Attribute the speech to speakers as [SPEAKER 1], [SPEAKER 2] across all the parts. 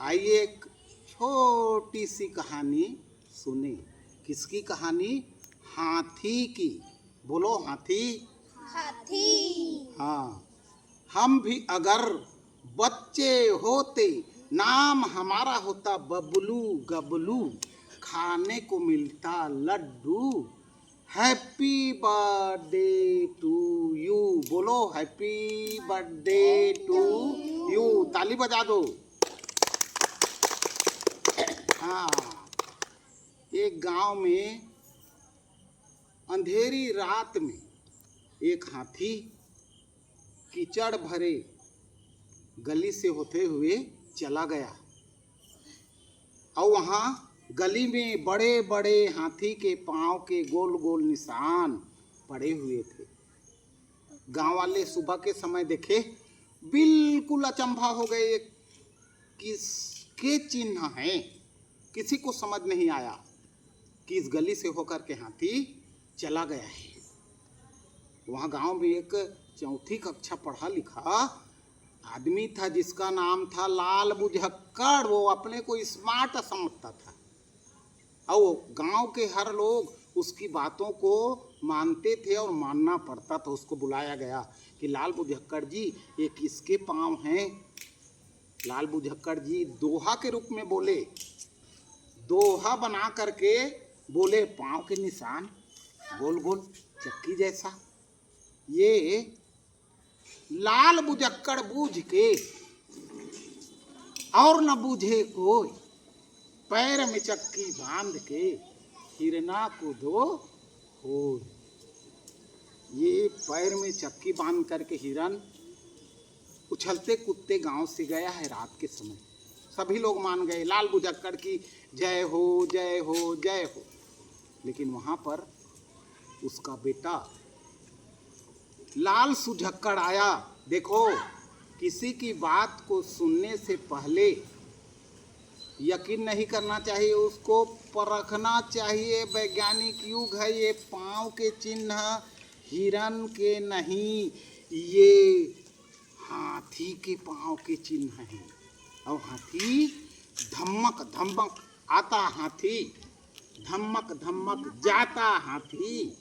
[SPEAKER 1] आइए एक छोटी सी कहानी सुने। किसकी कहानी? हाथी की। बोलो हाथी।
[SPEAKER 2] हाथी।
[SPEAKER 1] हाँ, हम भी अगर बच्चे होते, नाम हमारा होता बबलू गबलू, खाने को मिलता लड्डू। Happy birthday to you. बोलो हैप्पी बर्थडे टू यू। ताली बजा दो। हाँ, एक गांव में अंधेरी रात में एक हाथी कीचड़ भरे गली से होते हुए चला गया और वहाँ गली में बड़े बड़े हाथी के पाँव के गोल गोल निशान पड़े हुए थे। गांव वाले सुबह के समय देखे, बिल्कुल अचंभा हो गए, किसके चिन्ह हैं। किसी को समझ नहीं आया कि इस गली से होकर के हाथी चला गया है। वहाँ गांव में एक चौथी कक्षा पढ़ा लिखा आदमी था जिसका नाम था लाल बुझक्कड़। वो अपने को स्मार्ट समझता था और गांव के हर लोग उसकी बातों को मानते थे और मानना पड़ता था। उसको बुलाया गया कि लाल बुझक्कड़ जी, ये किसके पाँव हैं? लाल बुझक्कड़ जी दोहा के रूप में बोले, दोहा बना करके बोले, पाँव के निशान गोल गोल चक्की जैसा। ये लाल बुझक्कड़ बूझ के और न बूझे कोई, पैर में चक्की बांध के हिरना को दो हो। ये पैर में चक्की बांध करके हिरन उछलते कूदते गांव से गया है रात के समय। सभी लोग मान गए, लाल बुझक्कड़ की जय हो जय हो जय हो। लेकिन वहां पर उसका बेटा लाल सुझक्कड़ आया। देखो, किसी की बात को सुनने से पहले यकीन नहीं करना चाहिए, उसको परखना चाहिए। वैज्ञानिक युग है, ये पाँव के चिन्ह हिरन के नहीं, ये हाथी के पाँव के चिन्ह हैं। और हाथी धमक धमक आता, हाथी धमक धमक जाता। हाथी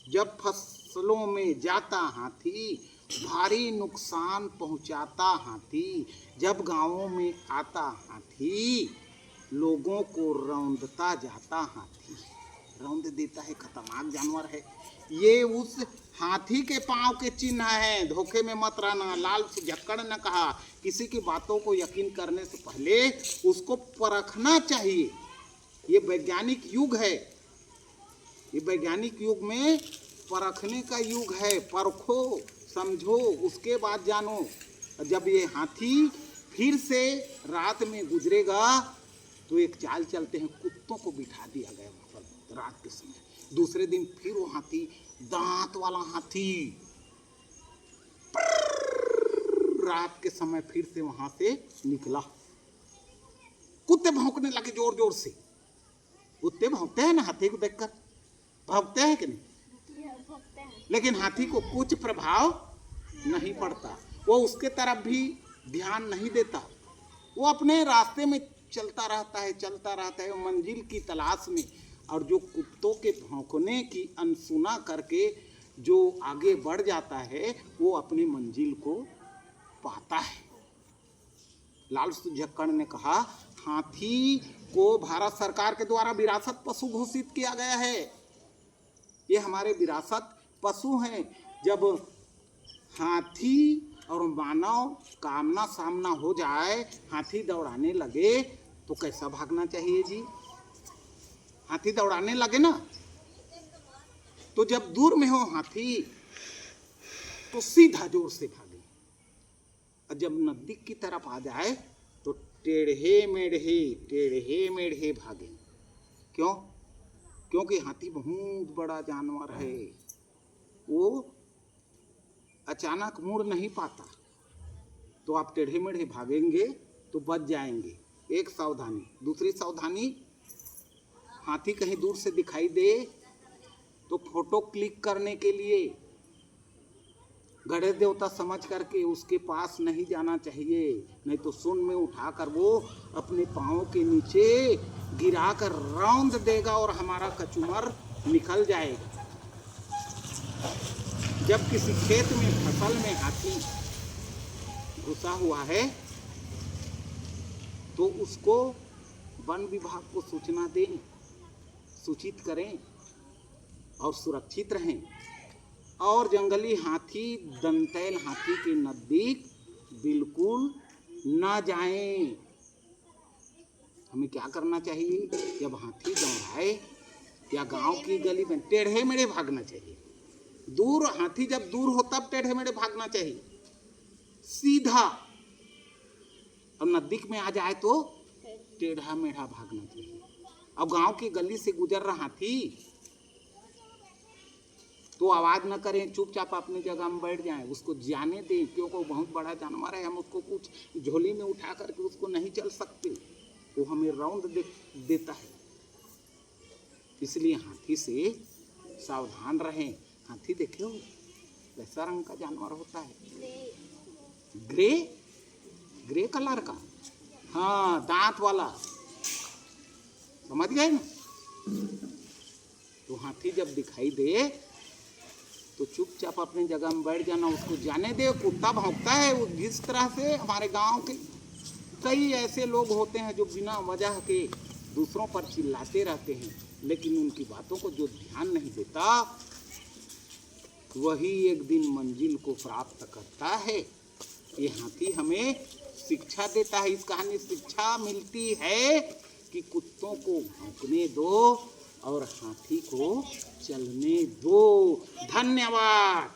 [SPEAKER 1] जब फसलों में जाता, हाथी भारी नुकसान पहुंचाता। हाथी जब गांवों में आता, हाथी लोगों को रौंदता जाता। हाथी रौंद देता है, खतरनाक जानवर है। ये उस हाथी के पांव के चिन्ह हैं, धोखे में मत रहना। लाल सुझक्कड़ ने कहा, किसी की बातों को यकीन करने से पहले उसको परखना चाहिए। ये वैज्ञानिक युग है, ये वैज्ञानिक युग में परखने का युग है। परखो, समझो, उसके बाद जानो। जब ये हाथी फिर से रात में गुजरेगा तो एक चाल चलते हैं, कुत्तों को बिठा दिया गया वहाँ पर रात के समय। दूसरे दिन फिर वो हाथी, दांत वाला हाथी, रात के समय फिर से वहां से निकला। कुत्ते भौंकने लगे जोर जोर से। कुत्ते भौंकते हैं ना, हाथी को देखकर भौंकते हैं कि नहीं? लेकिन हाथी को कुछ प्रभाव नहीं पड़ता, वो उसके तरफ भी ध्यान नहीं देता। वो अपने रास्ते में चलता रहता है, चलता रहता है मंजिल की तलाश में। और जो कुत्तों के भौंकने की अनसुना करके जो आगे बढ़ जाता है, वो अपनी मंजिल को पाता है। लाल सुझक्कड़ ने कहा, हाथी को भारत सरकार के द्वारा विरासत पशु घोषित किया गया है। ये हमारे विरासत पशु हैं। जब हाथी और मानव कामना सामना हो जाए, हाथी दौड़ाने लगे तो कैसा भागना चाहिए जी? हाथी दौड़ाने लगे ना, तो जब दूर में हो हाथी तो सीधा जोर से भागे, और जब नजदीक की तरफ आ जाए तो टेढ़े मेढ़े भागे। क्यों? क्योंकि हाथी बहुत बड़ा जानवर है, वो अचानक मुड़ नहीं पाता। तो आप टेढ़े मेढ़े भागेंगे तो बच जाएंगे। एक सावधानी। दूसरी सावधानी, हाथी कहीं दूर से दिखाई दे तो फोटो क्लिक करने के लिए गणेश देवता समझ करके उसके पास नहीं जाना चाहिए, नहीं तो सुन में उठाकर वो अपने पाँव के नीचे गिराकर रौंद देगा और हमारा कचूमर निकल जाएगा। जब किसी खेत में फसल में हाथी घुसा हुआ है तो उसको वन विभाग को सूचना दें, सूचित करें और सुरक्षित रहें। और जंगली हाथी, दंतैल हाथी के नज़दीक बिल्कुल ना जाएं। हमें क्या करना चाहिए? जब हाथी दौड़ाए या गांव की गली में टेढ़े मेढ़े भागना चाहिए। दूर हाथी जब दूर हो तब टेढ़े मेढ़े भागना चाहिए, सीधा। और नजदीक में आ जाए तो टेढ़ा मेढ़ा भागना चाहिए। अब गांव की गली से गुजर रहा हाथी तो आवाज न करें, चुपचाप अपनी जगह में बैठ जाएं, उसको जाने दें, क्योंकि वो बहुत बड़ा जानवर है। हम उसको कुछ झोली में उठा करके उसको नहीं चल सकते, वो हमें राउंड देता है। इसलिए हाथी से सावधान रहें। हाथी देखे हो कैसा रंग का जानवर होता है? ग्रे, ग्रे कलर का, हाँ, दांत वाला, समझ गए ना? तो हाथी जब दिखाई दे तो चुपचाप अपनी जगह में बैठ जाना, उसको जाने दे। कुत्ता भौंकता है वो जिस तरह से, हमारे गांव के कई ऐसे लोग होते हैं जो बिना वजह के दूसरों पर चिल्लाते रहते हैं, लेकिन उनकी बातों को जो ध्यान नहीं देता वही एक दिन मंजिल को प्राप्त करता है। ये हाथी हमें शिक्षा देता है। इस कहानी से शिक्षा मिलती है कि कुत्तों को भौंकने दो और हाथी को चलने दो। धन्यवाद।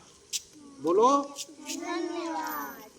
[SPEAKER 1] बोलो धन्यवाद।